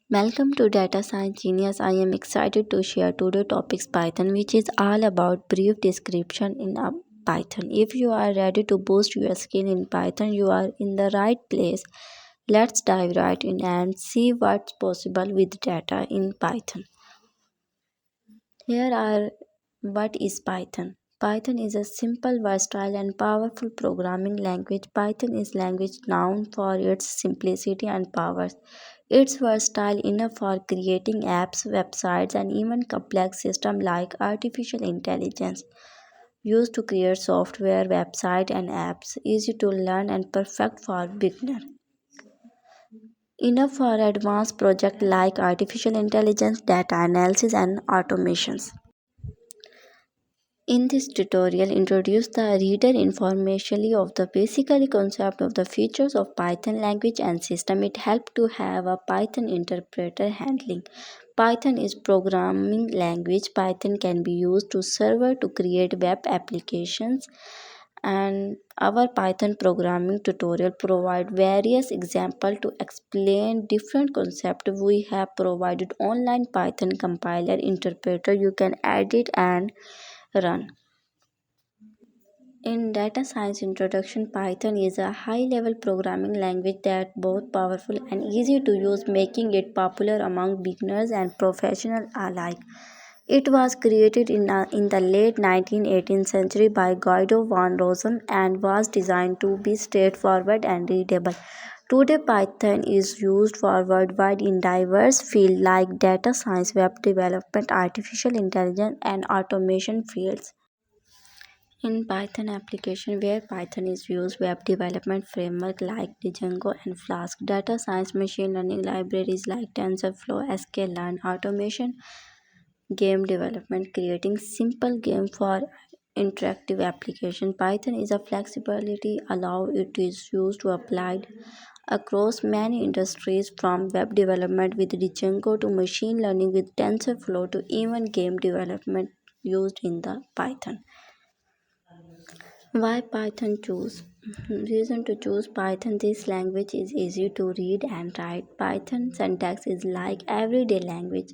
Welcome to Data Science Genius. I am excited to share today topics Python, which is all about brief description in a Python. If you are ready to boost your skill in Python, you are in the right place. Let's dive right in and see what's possible with data in Python. Here are what is Python. Python is a simple, versatile, and powerful programming language. Python is language known for its simplicity and power. It's versatile enough for creating apps, websites, and even complex systems like artificial intelligence. Used to create software, websites, and apps, easy to learn and perfect for beginners. Enough for advanced projects like artificial intelligence, data analysis, and automations. In this tutorial, introduce the reader informationally of the basically concept of the features of Python language and system. It helps to have a Python interpreter handling. Python is programming language. Python can be used to server to create web applications and our Python programming tutorial provide various examples to explain different concepts. We have provided online Python compiler interpreter you can edit and run. In data science introduction, Python is a high-level programming language that both powerful and easy to use, making it popular among beginners and professionals alike. It was created in the late 19th century by Guido van Rossum and was designed to be straightforward and readable. Today, Python is used for worldwide in diverse fields like data science, web development, artificial intelligence, and automation fields. In Python application where Python is used, web development framework like Django and Flask, data science machine learning libraries like TensorFlow, sklearn, automation, game development, creating simple game for interactive application. Python is a flexibility allow it is used to applied across many industries from web development with Django to machine learning with TensorFlow to even game development used in the Python. Why Python choose? Reason to choose Python. This language is easy to read and write. Python syntax is like everyday language,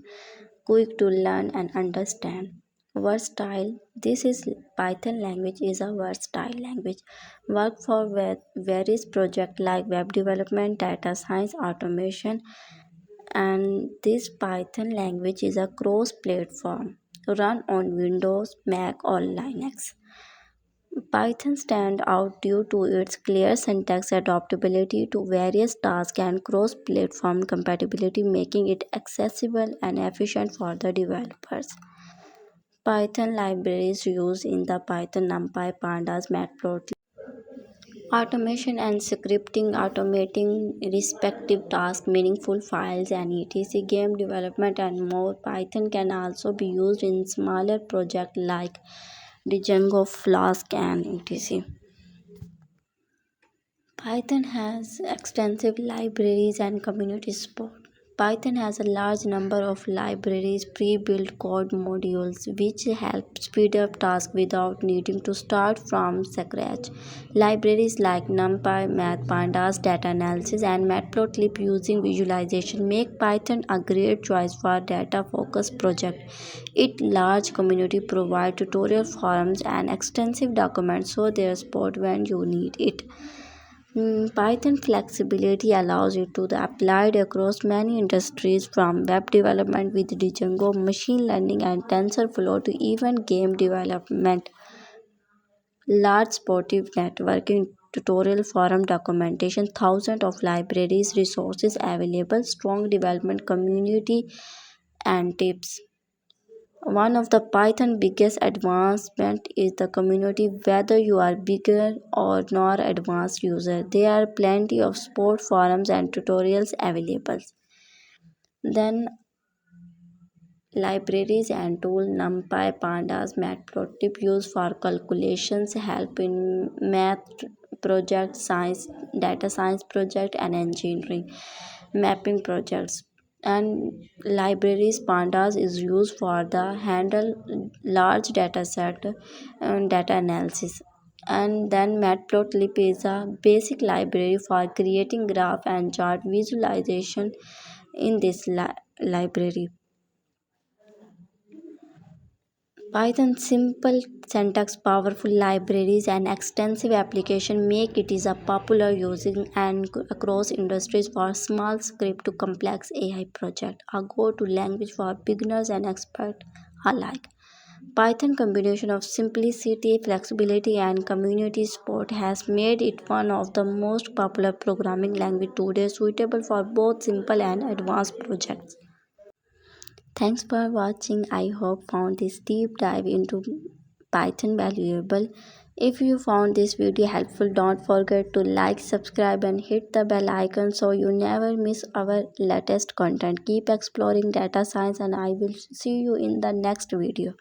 quick to learn and understand. Versatile. This is Python language is a versatile language. Work for various projects like web development, data science, automation, and this Python language is a cross-platform. Run on Windows, Mac, or Linux. Python stands out due to its clear syntax, adaptability to various tasks, and cross platform compatibility, making it accessible and efficient for the developers. Python libraries used in the Python NumPy, Pandas, Matplotlib. Automation and scripting, automating respective tasks, meaningful files, and etc. Game development and more. Python can also be used in smaller projects like Django, Flask, and etc. Python has extensive libraries and community support. Python has a large number of libraries, pre-built code modules, which help speed up tasks without needing to start from scratch. Libraries like NumPy, MathPandas, data analysis, and Matplotlib using visualization make Python a great choice for data-focused projects. Its large community provides tutorial forums and extensive documents so their support when you need it. Python flexibility allows it to be applied across many industries from web development with Django, machine learning and TensorFlow to even game development. Large supportive networking tutorial forum documentation, thousands of libraries, resources available, strong development community and tips. One of the Python biggest advancement is the community. Whether you are bigger or not advanced user, there are plenty of support forums and tutorials available. Then libraries and tools NumPy, Pandas, Matplotlib used for calculations, help in math projects, science, data science project, and engineering mapping projects. And libraries Pandas is used for the handle large data set and data analysis. And then Matplotlib is a basic library for creating graph and chart visualization in this library. Python's simple syntax, powerful libraries, and extensive application make it is a popular using and across industries for small script to complex AI project. A go-to language for beginners and experts alike. Python combination of simplicity, flexibility, and community support has made it one of the most popular programming language today, suitable for both simple and advanced projects. Thanks for watching. I hope found this deep dive into Python valuable. If you found this video helpful, don't forget to like, subscribe, and hit the bell icon so you never miss our latest content. Keep exploring data science, and I will see you in the next video.